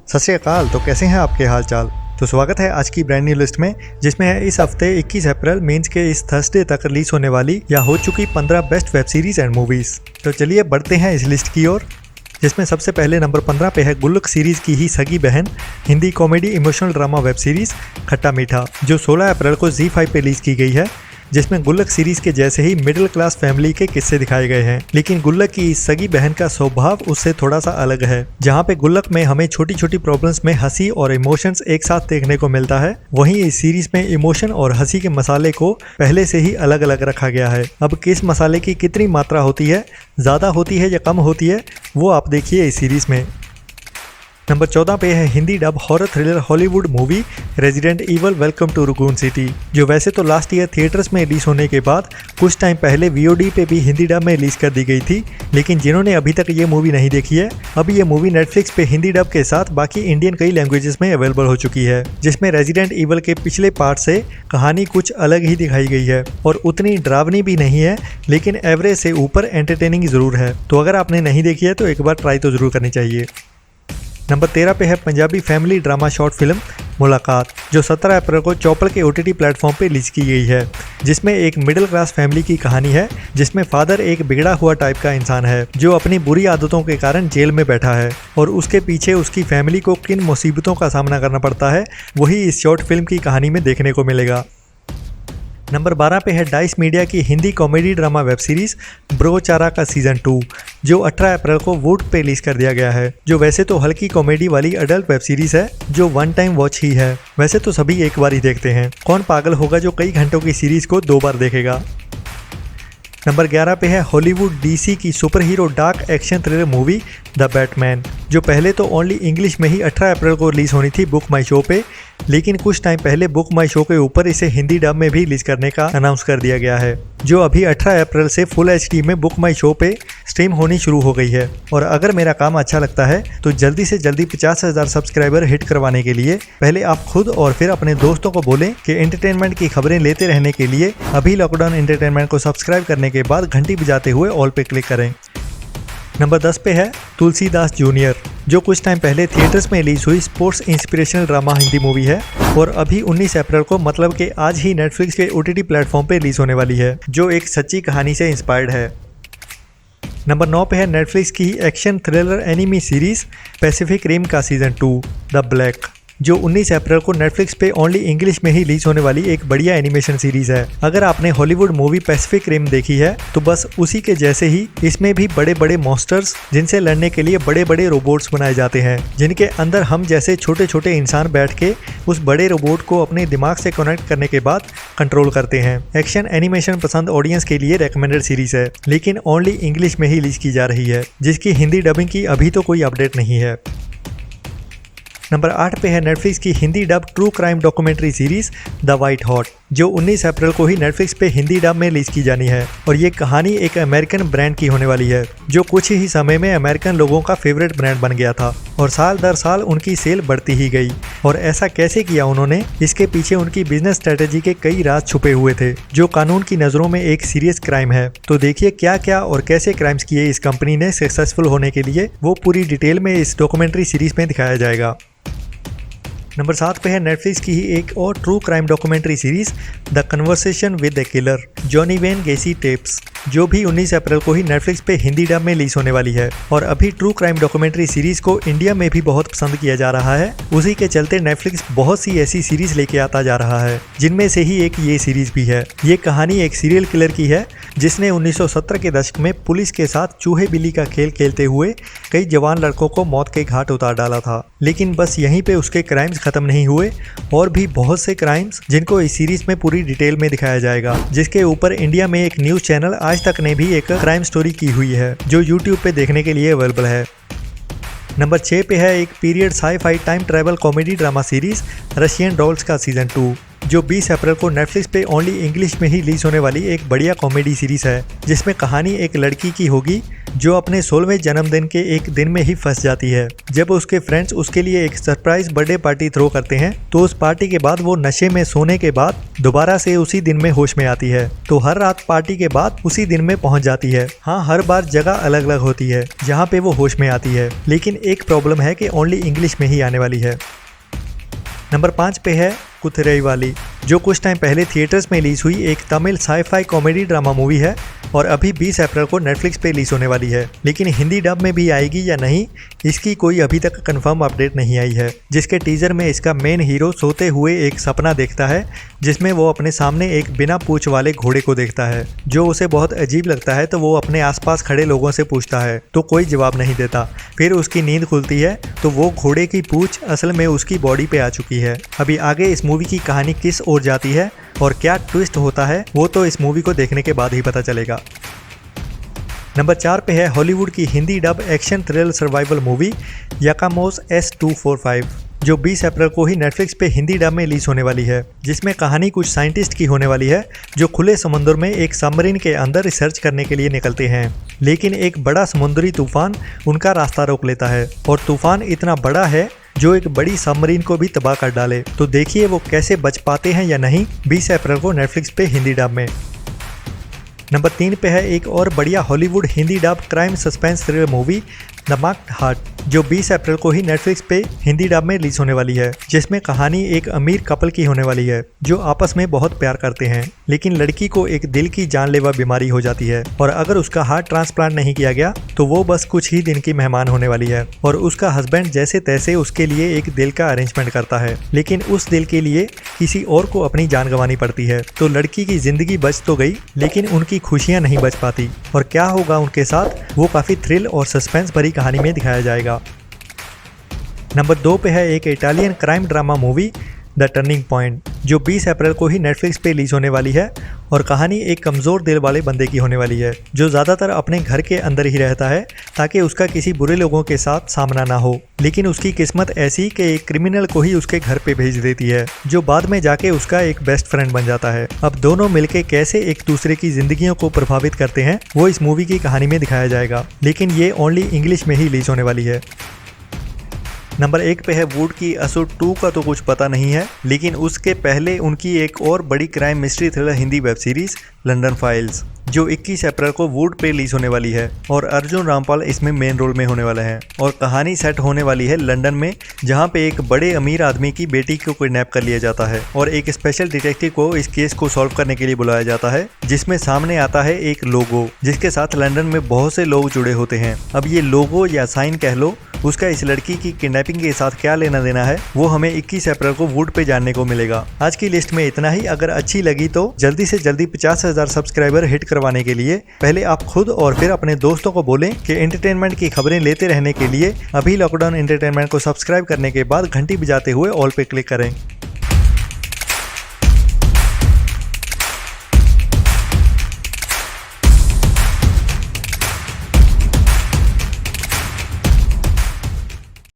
सत श्री अकाल। तो कैसे हैं आपके हाल चाल। तो स्वागत है आज की ब्रांड न्यू लिस्ट में, जिसमें है इस हफ्ते 21 अप्रैल मींस के इस थर्सडे तक रिलीज होने वाली या हो चुकी 15 best web series and movies. तो चलिए बढ़ते हैं इस लिस्ट की ओर, जिसमें सबसे पहले नंबर 15 पे है गुल्लक सीरीज की ही सगी बहन, Hindi comedy emotional drama web series खट्टा मीठा, जो 16 अप्रैल को ZEE5 पे रिलीज की गई है। जिसमें गुल्लक सीरीज के जैसे ही मिडिल क्लास फैमिली के किस्से दिखाए गए हैं, लेकिन गुल्लक की इस सगी बहन का स्वभाव उससे थोड़ा सा अलग है। जहाँ पे गुल्लक में हमें छोटी छोटी प्रॉब्लम्स में हंसी और इमोशंस एक साथ देखने को मिलता है, वहीं इस सीरीज में इमोशन और हंसी के मसाले को पहले से ही अलग अलग रखा गया है। अब किस मसाले की कितनी मात्रा होती है, ज़्यादा होती है या कम होती है, वो आप देखिए इस सीरीज में। नंबर 14 पे है Hindi dub horror thriller Hollywood movie resident evil welcome to Raccoon city, जो वैसे तो लास्ट ईयर थिएटर्स में रिलीज होने के बाद कुछ टाइम पहले VOD पे भी हिंदी डब में रिलीज कर दी गई थी, लेकिन जिन्होंने अभी तक ये मूवी नहीं देखी है, अब ये मूवी नेटफ्लिक्स पे हिंदी डब के साथ बाकी इंडियन कई लैंग्वेजेस में अवेलेबल हो चुकी है। जिसमें रेजिडेंट इवल के पिछले पार्ट से कहानी कुछ अलग ही दिखाई गई है और उतनी डरावनी भी नहीं है, लेकिन एवरेज से ऊपर एंटरटेनिंग जरूर है। तो अगर आपने नहीं देखी है तो एक बार ट्राई तो जरूर करनी चाहिए। नंबर 13 पे है Punjabi family drama short film मुलाकात, जो 17 अप्रैल को चौपल के OTT प्लेटफॉर्म पे रिलीज की गई है। जिसमें एक मिडिल क्लास फैमिली की कहानी है, जिसमें फादर एक बिगड़ा हुआ टाइप का इंसान है जो अपनी बुरी आदतों के कारण जेल में बैठा है, और उसके पीछे उसकी फैमिली को किन मुसीबतों का सामना करना पड़ता है, वही इस शॉर्ट फिल्म की कहानी में देखने को मिलेगा। नंबर 12 पे है डाइस मीडिया की Hindi comedy drama web series ब्रोचारा का सीजन 2, जो 18 अप्रैल को वूट पे रिलीज कर दिया गया है। जो वैसे तो हल्की कॉमेडी वाली अडल्ट वेब सीरीज है, जो वन टाइम वॉच ही है। वैसे तो सभी एक बार ही देखते हैं, कौन पागल होगा जो कई घंटों की सीरीज को 2 बार देखेगा। नंबर 11 पे है हॉलीवुड DC की super hero dark action thriller movie the Batman, जो पहले तो ओनली इंग्लिश में ही 18 अप्रैल को रिलीज होनी थी बुक माई शो पे, लेकिन कुछ टाइम पहले बुक माई शो के ऊपर इसे हिंदी डब में भी रिलीज करने का अनाउंस कर दिया गया है, जो अभी 18 अप्रैल से फुल HD में बुक माई शो पे स्ट्रीम होनी शुरू हो गई है। और अगर मेरा काम अच्छा लगता है तो जल्दी से जल्दी 50,000 सब्सक्राइबर हिट करवाने के लिए पहले आप खुद और फिर अपने दोस्तों को बोलें कि एंटरटेनमेंट की खबरें लेते रहने के लिए अभी लॉकडाउन एंटरटेनमेंट को सब्सक्राइब करने के बाद घंटी बजाते हुए ऑल पे क्लिक करें। नंबर 10 पे है तुलसीदास जूनियर, जो कुछ टाइम पहले थिएटर्स में रिलीज हुई sports inspirational drama Hindi movie है, और अभी 19 अप्रैल को मतलब कि आज ही नेटफ्लिक्स के OTT प्लेटफॉर्म पे रिलीज होने वाली है, जो एक सच्ची कहानी से इंस्पायर्ड है। नंबर 9 पे है नेटफ्लिक्स की action thriller anime series Pacific Rim का सीजन 2 द ब्लैक, जो 19 अप्रैल को नेटफ्लिक्स पे ओनली इंग्लिश में ही रिलीज होने वाली एक बढ़िया एनिमेशन सीरीज है। अगर आपने हॉलीवुड मूवी पैसिफिक रिम देखी है तो बस उसी के जैसे ही इसमें भी बड़े बड़े मॉन्स्टर्स, जिनसे लड़ने के लिए बड़े बड़े रोबोट्स बनाए जाते हैं, जिनके अंदर हम जैसे छोटे छोटे इंसान बैठ के उस बड़े रोबोट को अपने दिमाग से कनेक्ट करने के बाद कंट्रोल करते हैं। एक्शन एनिमेशन पसंद ऑडियंस के लिए रेकमेंडेड सीरीज है, लेकिन ओनली इंग्लिश में ही रिलीज की जा रही है, जिसकी हिंदी डबिंग की अभी तो कोई अपडेट नहीं है। नंबर 8 पे है नेटफ्लिक्स की Hindi dub true crime documentary series the white hot, जो 19 अप्रैल को ही नेटफ्लिक्स पे हिंदी डब में रिलीज की जानी है, और ये कहानी एक अमेरिकन ब्रांड की होने वाली है, जो कुछ ही समय में अमेरिकन लोगों का फेवरेट ब्रांड बन गया था, और साल दर साल उनकी सेल बढ़ती ही गई। और ऐसा कैसे किया उन्होंने, इसके पीछे उनकी बिजनेस स्ट्रेटेजी के कई राज छुपे हुए थे, जो कानून की नज़रों में एक सीरियस क्राइम है। तो देखिए क्या क्या और कैसे क्राइम्स किए इस कंपनी ने सक्सेसफुल होने के लिए, वो पूरी डिटेल में इस डॉक्यूमेंट्री सीरीज में दिखाया जाएगा। नंबर 7 पे है नेटफ्लिक्स की ही एक और true crime documentary series the conversation with the killer Johnny when गेसी tapes, जो भी 19 अप्रैल को ही नेटफ्लिक्स पे हिंदी डब में रिलीज होने वाली है। और अभी ट्रू क्राइम डॉक्यूमेंट्री सीरीज को इंडिया में भी बहुत पसंद किया जा रहा है, उसी के चलते नेटफ्लिक्स बहुत सी ऐसी सीरीज लेके आता जा रहा है, जिनमें से ही एक ये सीरीज भी है। ये कहानी एक सीरियल किलर की है, जिसने 1970 के दशक में पुलिस के साथ चूहे बिल्ली का खेल खेलते हुए कई जवान लड़कों को मौत के घाट उतार डाला था। लेकिन बस यहीं पे उसके क्राइम्स खत्म नहीं हुए, और भी बहुत से क्राइम्स जिनको इस सीरीज में पूरी डिटेल में दिखाया जाएगा, जिसके ऊपर इंडिया में एक न्यूज चैनल आज तक ने भी एक क्राइम स्टोरी की हुई है, जो YouTube पे देखने के लिए अवेलेबल है। नंबर 6 पे है एक period sci-fi time travel comedy drama series Russian dolls का सीजन 2, जो 20 अप्रैल को नेटफ्लिक्स पे ओनली इंग्लिश में ही रिलीज होने वाली एक बढ़िया कॉमेडी सीरीज है, जिसमें कहानी एक लड़की की होगी जो अपने 16वें जन्मदिन के एक दिन में ही फंस जाती है। जब उसके फ्रेंड्स उसके लिए एक सरप्राइज बर्थडे पार्टी थ्रो करते हैं तो उस पार्टी के बाद वो नशे में सोने के बाद दोबारा से उसी दिन में होश में आती है। तो हर रात पार्टी के बाद उसी दिन में पहुंच जाती है। हाँ, हर बार जगह अलग अलग होती है जहाँ पे वो होश में आती है, लेकिन एक प्रॉब्लम है कि ओनली इंग्लिश में ही आने वाली है। नंबर 5 पे है कुथरई वाली, जो कुछ टाइम पहले थिएटर्स में रिलीज हुई एक Tamil sci-fi comedy drama movie है और अभी 20 अप्रैल को नेटफ्लिक्स पे रिलीज होने वाली है। लेकिन हिंदी डब में भी आएगी या नहीं, इसकी कोई अभी तक कंफर्म अपडेट नहीं आई है। जिसके टीजर में इसका मेन हीरो सोते हुए एक सपना देखता है जिसमें वो अपने सामने एक बिना पूंछ वाले घोड़े को देखता है, जो उसे बहुत अजीब लगता है। तो वो अपने आसपास खड़े लोगों से पूछता है तो कोई जवाब नहीं देता। फिर उसकी नींद खुलती है तो वो घोड़े की पूंछ असल में उसकी बॉडी पे आ चुकी है। अभी आगे इस मूवी की कहानी किस ओर जाती है और क्या ट्विस्ट होता है वो तो इस मूवी को देखने के बाद ही पता चलेगा। नंबर 4 पे है हॉलीवुड की Hindi dub action thrill survival movie Yakamoz S245, जो 20 अप्रैल को ही नेटफ्लिक्स पे हिंदी डब में रिलीज होने वाली है। जिसमें कहानी कुछ साइंटिस्ट की होने वाली है जो खुले समुद्र में एक सबमरीन के अंदर रिसर्च करने के लिए निकलते हैं, लेकिन एक बड़ा समुद्री तूफान उनका रास्ता रोक लेता है और तूफान इतना बड़ा है जो एक बड़ी सबमरीन को भी तबाह कर डाले। तो देखिए वो कैसे बच पाते हैं या नहीं 20 अप्रैल को नेटफ्लिक्स पे हिंदी डब में। नंबर 3 पे है एक और बढ़िया Hollywood Hindi dub crime suspense thriller movie the marked heart, जो 20 अप्रैल को ही नेटफ्लिक्स पे हिंदी डब में रिलीज होने वाली है। जिसमें कहानी एक अमीर कपल की होने वाली है जो आपस में बहुत प्यार करते हैं, लेकिन लड़की को एक दिल की जानलेवा बीमारी हो जाती है और अगर उसका हार्ट ट्रांसप्लांट नहीं किया गया तो वो बस कुछ ही दिन की मेहमान होने वाली है। और उसका हस्बैंड जैसे तैसे उसके लिए एक दिल का अरेंजमेंट करता है, लेकिन उस दिल के लिए किसी और को अपनी जान गंवानी पड़ती है। तो लड़की की जिंदगी बच तो गई, लेकिन उनकी खुशियां नहीं बच पाती और क्या होगा उनके साथ वो काफी थ्रिल और सस्पेंस भरी कहानी में दिखाया जाएगा। नंबर 2 पे है एक Italian crime drama movie the turning point, जो 20 अप्रैल को ही नेटफ्लिक्स पे रिलीज होने वाली है और कहानी एक कमज़ोर दिल वाले बंदे की होने वाली है जो ज़्यादातर अपने घर के अंदर ही रहता है ताकि उसका किसी बुरे लोगों के साथ सामना ना हो। लेकिन उसकी किस्मत ऐसी कि एक क्रिमिनल को ही उसके घर पे भेज देती है, जो बाद में जाके उसका एक बेस्ट फ्रेंड बन जाता है। अब दोनों मिलके कैसे एक दूसरे की जिंदगियों को प्रभावित करते हैं वो इस मूवी की कहानी में दिखाया जाएगा, लेकिन ये ओनली इंग्लिश में ही रिलीज होने वाली है। नंबर 1 पे है वुड की असुर 2 का तो कुछ पता नहीं है, लेकिन उसके पहले उनकी एक और बड़ी crime mystery thriller Hindi web series London files, जो 21 अप्रैल को वुड पे रिलीज होने वाली है और अर्जुन रामपाल इसमें मेन रोल में होने वाला है। और कहानी सेट होने वाली है लंदन में, जहां पे एक बड़े अमीर आदमी की बेटी को किडनैप कर लिया जाता है और एक स्पेशल डिटेक्टिव को इस केस को सॉल्व करने के लिए बुलाया जाता है, जिसमें सामने आता है एक लोगो जिसके साथ लंदन में बहुत से लोग जुड़े होते हैं। अब ये लोगो या साइन कह लो, उसका इस लड़की की किडनैपिंग के साथ क्या लेना देना है वो हमें 21 अप्रैल को वुड पे जानने को मिलेगा। आज की लिस्ट में इतना ही। अगर अच्छी लगी तो जल्दी से जल्दी 50,000 सब्सक्राइबर हिट करवाने के लिए पहले आप खुद और फिर अपने दोस्तों को बोलें कि एंटरटेनमेंट की खबरें लेते रहने के लिए अभी लॉकडाउन एंटरटेनमेंट को सब्सक्राइब करने के बाद घंटी बजाते हुए ऑल पे क्लिक करें।